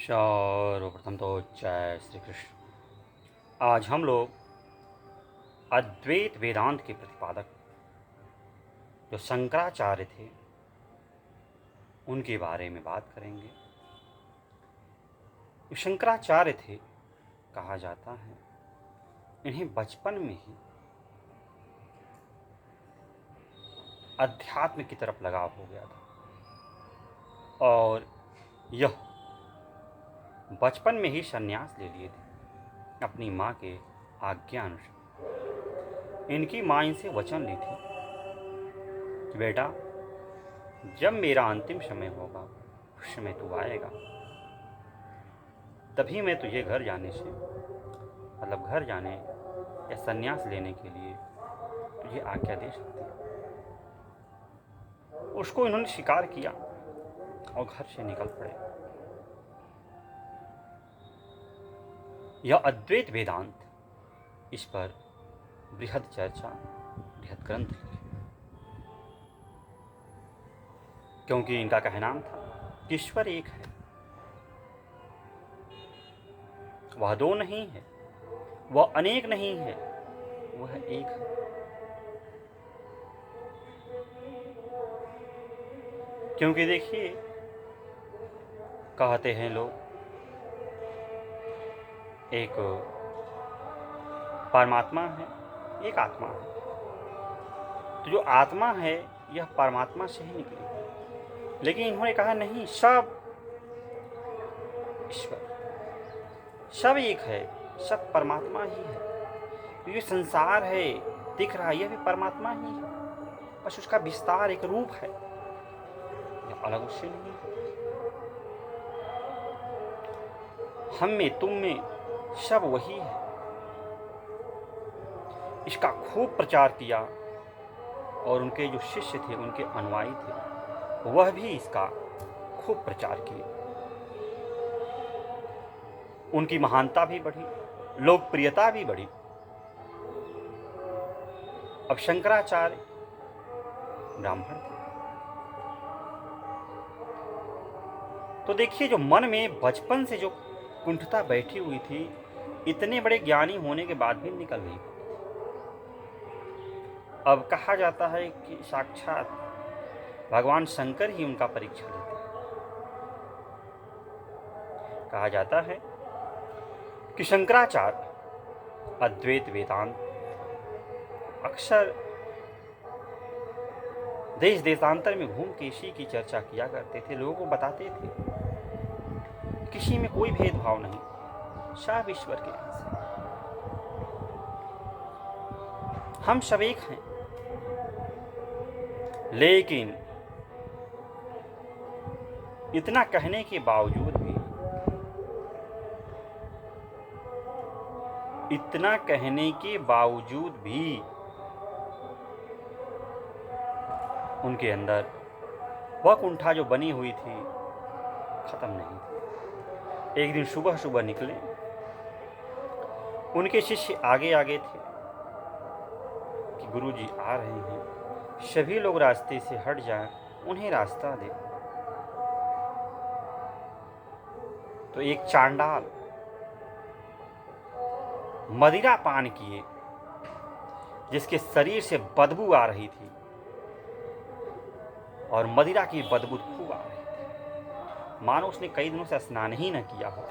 सर्वप्रथम तो जय श्री कृष्ण। आज हम लोग अद्वैत वेदांत के प्रतिपादक जो शंकराचार्य थे उनके बारे में बात करेंगे। जो शंकराचार्य थे, कहा जाता है इन्हें बचपन में ही अध्यात्म की तरफ लगाव हो गया था और यह बचपन में ही संन्यास ले लिए थे अपनी माँ के आज्ञा अनुसार। इनकी माँ इनसे वचन ली थी कि बेटा, जब मेरा अंतिम समय होगा उस समय तू आएगा, तभी मैं तुझे घर जाने से मतलब घर जाने या संन्यास लेने के लिए तुझे आज्ञा दे सकती है। उसको इन्होंने स्वीकार किया और घर से निकल पड़े। यह अद्वैत वेदांत, इस पर बृहद चर्चा, बृहद ग्रंथ लिखे, क्योंकि इनका कहना था कि ईश्वर एक है, वह दो नहीं है, वह अनेक नहीं है, वह एक है। क्योंकि देखिए, कहते हैं लोग एक परमात्मा है, एक आत्मा है। तो जो आत्मा है यह परमात्मा से ही निकली, लेकिन इन्होंने कहा नहीं, सब ईश्वर, सब एक है, सब परमात्मा ही है। तो ये संसार है दिख रहा है, यह भी परमात्मा ही है, बस उसका विस्तार एक रूप है, यह अलग उससे नहीं है। हम में, तुम में सब वही है। इसका खूब प्रचार किया और उनके जो शिष्य थे, उनके अनुयायी थे, वह भी इसका खूब प्रचार किए। उनकी महानता भी बढ़ी, लोकप्रियता भी बढ़ी। अब शंकराचार्य ब्राह्मण थे, तो देखिए जो मन में बचपन से जो कुंठता बैठी हुई थी, इतने बड़े ज्ञानी होने के बाद भी निकल गई। अब कहा जाता है कि साक्षात भगवान शंकर ही उनका परीक्षा लेते हैं। कहा जाता है कि शंकराचार्य अद्वैत वेदांत अक्सर देश देशांतर में घूम के इसी की चर्चा किया करते थे, लोगों को बताते थे किसी में कोई भेदभाव नहीं, सब ईश्वर के अंश हैं, हम सब एक हैं। लेकिन इतना कहने के बावजूद भी, इतना कहने के बावजूद भी उनके अंदर वह कुंठा जो बनी हुई थी खत्म नहीं थी। एक दिन सुबह सुबह निकले, उनके शिष्य आगे आगे थे कि गुरुजी आ रहे हैं, सभी लोग रास्ते से हट जाएं, उन्हें रास्ता दे। तो एक चांडाल मदिरा पान किए, जिसके शरीर से बदबू आ रही थी और मदिरा की बदबू खूब आ रही थी, मानो उसने कई दिनों से स्नान ही न किया हो।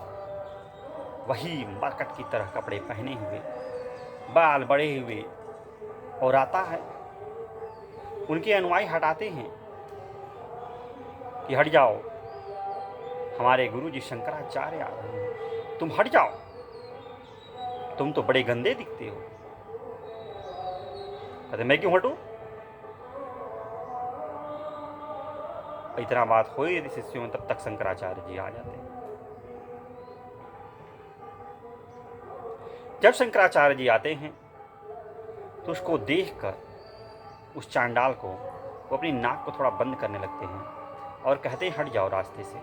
वही मरकट की तरह कपड़े पहने हुए, बाल बड़े हुए, और आता है, उनके अनुयायी हटाते हैं कि हट जाओ, हमारे गुरुजी शंकराचार्य आ रहे हैं, तुम हट जाओ, तुम तो बड़े गंदे दिखते हो। कहते मैं क्यों हटूं? इतना बात हो ही रही शिष्यों में, तब तक शंकराचार्य जी आ जाते हैं। जब शंकराचार्य जी आते हैं तो उसको देखकर उस चांडाल को, वो अपनी नाक को थोड़ा बंद करने लगते हैं और कहते हैं हट जाओ रास्ते से,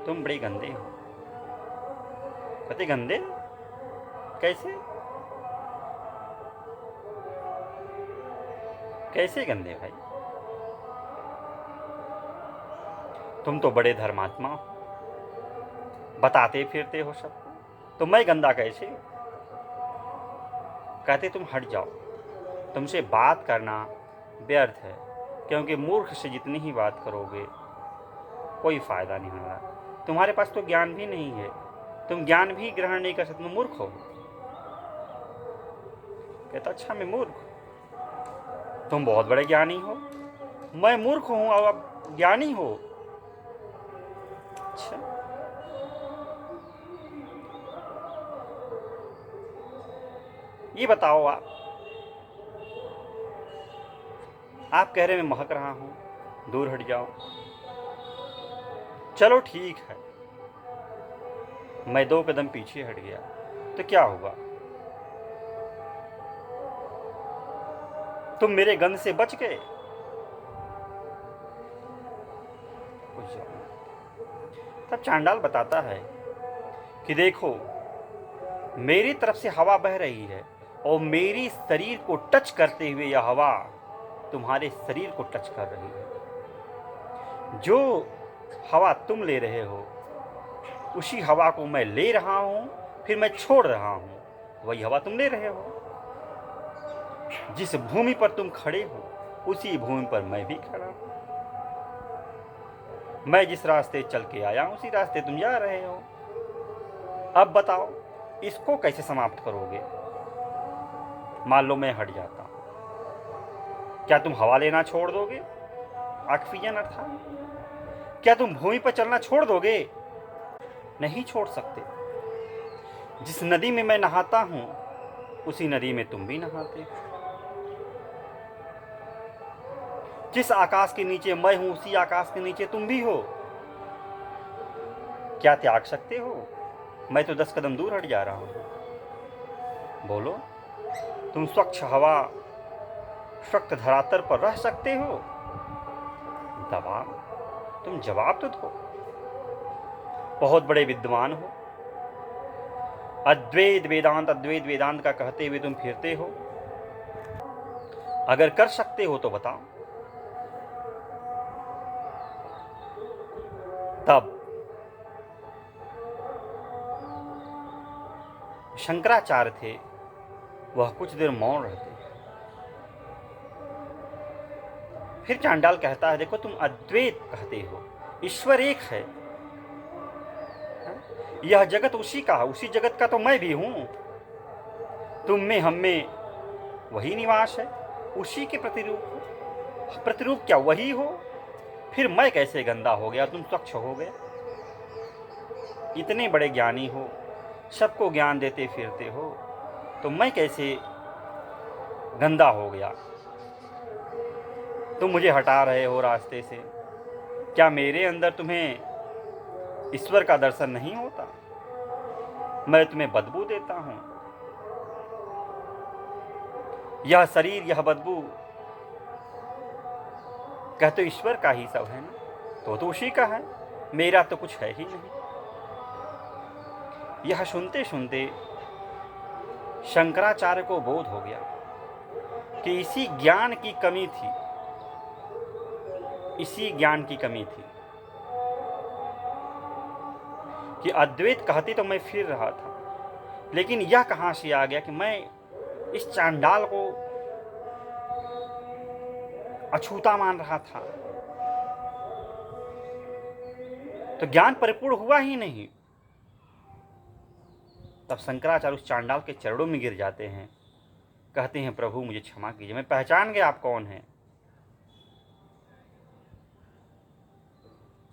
तुम बड़े गंदे हो। कहते गंदे कैसे? कैसे गंदे भाई? तुम तो बड़े धर्मात्मा हो, बताते फिरते हो सबको, तो मैं गंदा कैसे? कहते तुम हट जाओ, तुमसे बात करना व्यर्थ है, क्योंकि मूर्ख से जितनी ही बात करोगे कोई फायदा नहीं होगा। तुम्हारे पास तो ज्ञान भी नहीं है, तुम ज्ञान भी ग्रहण नहीं कर सकते, तुम मूर्ख हो। कहता अच्छा मैं मूर्ख? तुम बहुत बड़े ज्ञानी हो, मैं मूर्ख हूं और आप ज्ञानी हो? अच्छा, ये बताओ, आप कह रहे मैं महक रहा हूं, दूर हट जाओ। चलो ठीक है, मैं 2 कदम पीछे हट गया, तो क्या हुआ? तुम मेरे गंध से बच गए। तब चांडाल बताता है कि देखो, मेरी तरफ से हवा बह रही है और मेरी शरीर को टच करते हुए यह हवा तुम्हारे शरीर को टच कर रही है। जो हवा तुम ले रहे हो उसी हवा को मैं ले रहा हूं, फिर मैं छोड़ रहा हूं, वही हवा तुम ले रहे हो। जिस भूमि पर तुम खड़े हो उसी भूमि पर मैं भी खड़ा हूं। मैं जिस रास्ते चल के आया हूं उसी रास्ते तुम जा रहे हो। अब बताओ इसको कैसे समाप्त करोगे? मान लो मैं हट जाता हूं, क्या तुम हवा लेना छोड़ दोगे? ऑक्सीजन अर्थात क्या तुम भूमि पर चलना छोड़ दोगे? नहीं छोड़ सकते। जिस नदी में मैं नहाता हूं उसी नदी में तुम भी नहाते हो। जिस आकाश के नीचे मैं हूं उसी आकाश के नीचे तुम भी हो। क्या त्याग सकते हो? मैं तो 10 कदम दूर हट जा रहा हूं। बोलो, तुम स्वच्छ हवा, स्वच्छ धरातल पर रह सकते हो? तुम जवाब तो दो। बहुत बड़े विद्वान हो, अद्वैत वेदांत का कहते हुए तुम फिरते हो। अगर कर सकते हो तो बताओ। तब शंकराचार्य थे, वह कुछ देर मौन रहते। फिर चांडाल कहता है देखो, तुम अद्वैत कहते हो, ईश्वर एक है, यह जगत उसी का है, उसी जगत का तो मैं भी हूं। तुम में हम में वही निवास है, उसी के प्रतिरूप हो। प्रतिरूप क्या वही हो? फिर मैं कैसे गंदा हो गया, तुम स्वच्छ हो गए? इतने बड़े ज्ञानी हो, सबको ज्ञान देते फिरते हो, तो मैं कैसे गंदा हो गया? तुम मुझे हटा रहे हो रास्ते से। क्या मेरे अंदर तुम्हें ईश्वर का दर्शन नहीं होता? मैं तुम्हें बदबू देता हूं। यह शरीर, यह बदबू, कहते ईश्वर का ही सब है ना, तो उसी का है, मेरा तो कुछ है ही नहीं। यह सुनते सुनते शंकराचार्य को बोध हो गया कि इसी ज्ञान की कमी थी, इसी ज्ञान की कमी थी कि अद्वैत कहते तो मैं फिर रहा था, लेकिन यह कहां से आ गया कि मैं इस चांडाल को अछूता मान रहा था। तो ज्ञान परिपूर्ण हुआ ही नहीं। तब शंकराचार्य उस चांडाल के चरणों में गिर जाते हैं, कहते हैं प्रभु मुझे क्षमा कीजिए, मैं पहचान गया आप कौन हैं।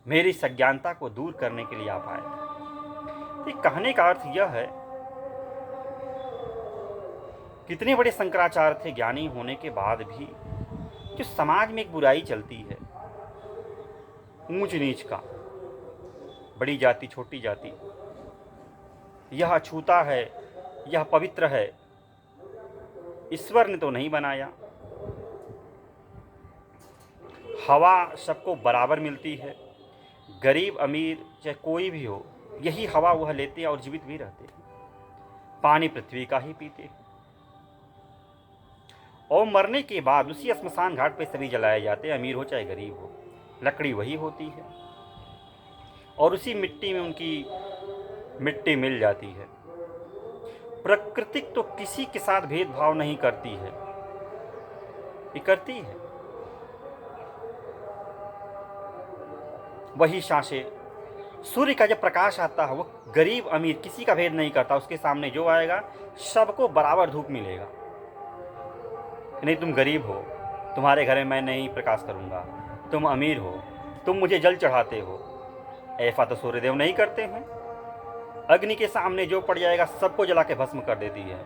मेरी सज्ञानता को दूर करने के लिए आप आए। तो कहने का अर्थ यह है, कितने बड़े शंकराचार्य थे, ज्ञानी होने के बाद भी जो समाज में एक बुराई चलती है, ऊंच नीच का, बड़ी जाति छोटी जाति, यह अछूता है, यह पवित्र है, ईश्वर ने तो नहीं बनाया। हवा सबको बराबर मिलती है, गरीब अमीर चाहे कोई भी हो, यही हवा वह लेते हैं और जीवित भी रहते हैं। पानी पृथ्वी का ही पीते हैं और मरने के बाद उसी स्मशान घाट पे सभी जलाए जाते हैं, अमीर हो चाहे गरीब हो, लकड़ी वही होती है और उसी मिट्टी में उनकी मिट्टी मिल जाती है। प्रकृति तो किसी के साथ भेदभाव नहीं करती है, ये करती है। वही सांसें, सूर्य का जब प्रकाश आता है वो गरीब अमीर किसी का भेद नहीं करता, उसके सामने जो आएगा सबको बराबर धूप मिलेगा। नहीं तुम गरीब हो, तुम्हारे घर में मैं नहीं प्रकाश करूंगा, तुम अमीर हो, तुम मुझे जल चढ़ाते हो, ऐसा तो सूर्यदेव नहीं करते हैं। अग्नि के सामने जो पड़ जाएगा सबको जला के भस्म कर देती है,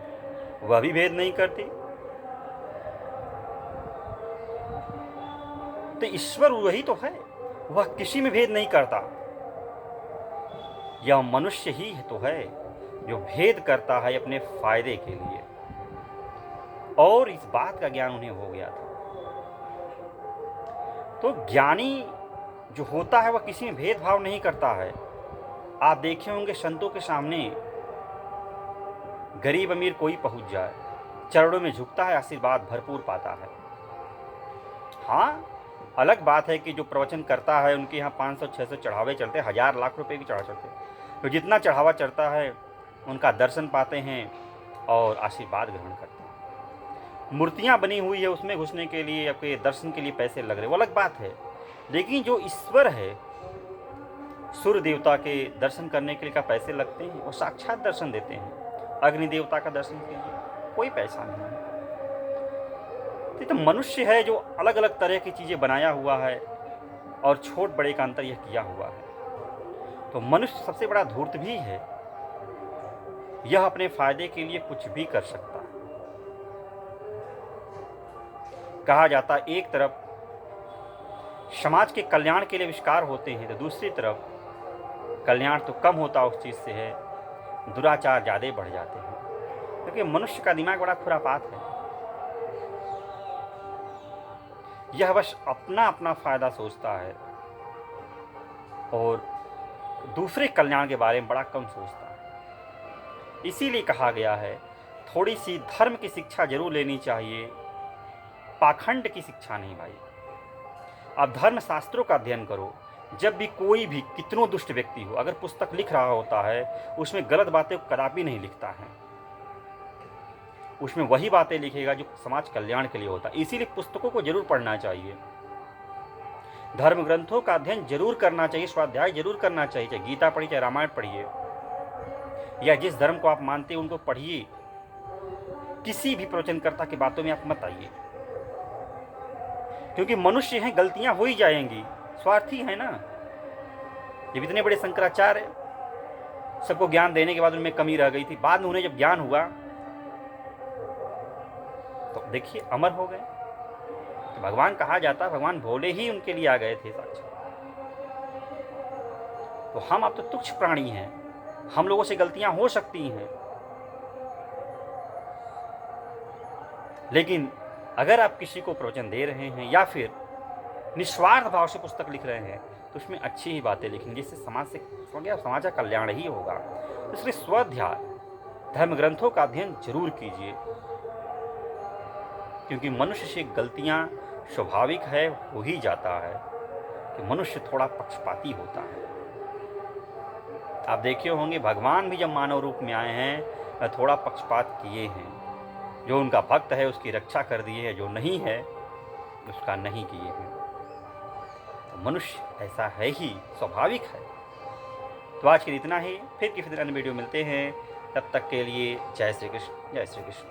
वह भी भेद नहीं करती। तो ईश्वर वही तो है, वह किसी में भेद नहीं करता। यह मनुष्य ही तो है जो भेद करता है अपने फायदे के लिए, और इस बात का ज्ञान उन्हें हो गया था। तो ज्ञानी जो होता है वह किसी में भेदभाव नहीं करता है। आप देखे होंगे संतों के सामने गरीब अमीर कोई पहुंच जाए, चरणों में झुकता है, आशीर्वाद भरपूर पाता है। हाँ, अलग बात है कि जो प्रवचन करता है उनके यहाँ 500-600 चढ़ावे चढ़ते हैं, 1000 लाख रुपए की चढ़ा चढ़ते हैं। तो जितना चढ़ावा चढ़ता है उनका दर्शन पाते हैं और आशीर्वाद ग्रहण करते हैं। मूर्तियाँ बनी हुई है, उसमें घुसने के लिए आपके दर्शन के लिए पैसे लग रहे, वो अलग बात है। लेकिन जो ईश्वर है, सूर्य देवता के दर्शन करने के लिए का पैसे लगते हैं, वो साक्षात दर्शन देते हैं। अग्नि देवता का दर्शन के लिए कोई पैसा नहीं है। तो मनुष्य है जो अलग अलग तरह की चीज़ें बनाया हुआ है और छोट बड़े का अंतर यह किया हुआ है। तो मनुष्य सबसे बड़ा धूर्त भी है, यह अपने फायदे के लिए कुछ भी कर सकता है। कहा जाता एक तरफ समाज के कल्याण के लिए आविष्कार होते हैं, तो दूसरी तरफ कल्याण तो कम होता उस चीज़ से है, दुराचार ज़्यादा बढ़ जाते हैं। क्योंकि मनुष्य का दिमाग बड़ा खुरापात है, यह बस अपना अपना फायदा सोचता है और दूसरे कल्याण के बारे में बड़ा कम सोचता है। इसीलिए कहा गया है थोड़ी सी धर्म की शिक्षा जरूर लेनी चाहिए, पाखंड की शिक्षा नहीं भाई। आप धर्म शास्त्रों का अध्ययन करो। जब भी कोई भी कितनों दुष्ट व्यक्ति हो, अगर पुस्तक लिख रहा होता है उसमें गलत बातें कदापि नहीं लिखता है, उसमें वही बातें लिखेगा जो समाज कल्याण के लिए होता है। इसीलिए पुस्तकों को जरूर पढ़ना चाहिए, धर्म ग्रंथों का अध्ययन जरूर करना चाहिए, स्वाध्याय जरूर करना चाहिए। चाहे गीता पढ़िए, चाहे रामायण पढ़िए, या जिस धर्म को आप मानते हैं उनको पढ़िए। किसी भी प्रवचनकर्ता की बातों में आप मत आइए, क्योंकि मनुष्य हैं, गलतियां हो ही जाएंगी, स्वार्थी है ना। जब इतने बड़े शंकराचार्य, सबको ज्ञान देने के बाद उनमें कमी रह गई थी, बाद में उन्हें जब ज्ञान हुआ तो देखिए अमर हो गए। तो भगवान कहा जाता, भगवान भोले ही उनके लिए आ गए थे साक्षात। तो हम अब तो तुच्छ प्राणी हैं, हम लोगों से गलतियां हो सकती हैं, लेकिन अगर आप किसी को प्रवचन दे रहे हैं या फिर निस्वार्थ भाव से पुस्तक लिख रहे हैं तो उसमें अच्छी ही बातें लिखेंगे, जिससे समाज का कल्याण ही होगा। तो इसलिए स्वाध्याय, धर्म ग्रंथों का अध्ययन जरूर कीजिए, क्योंकि मनुष्य से गलतियां स्वाभाविक है, हो ही जाता है कि मनुष्य थोड़ा पक्षपाती होता है। आप देखे होंगे भगवान भी जब मानव रूप में आए हैं थोड़ा पक्षपात किए हैं, जो उनका भक्त है उसकी रक्षा कर दिए है, जो नहीं है उसका नहीं किए हैं। तो मनुष्य ऐसा है ही, स्वाभाविक है। तो आज के लिए इतना ही, फिर किसी दिन अन्य वीडियो मिलते हैं, तब तक के लिए जय श्री कृष्ण, जय श्री कृष्ण।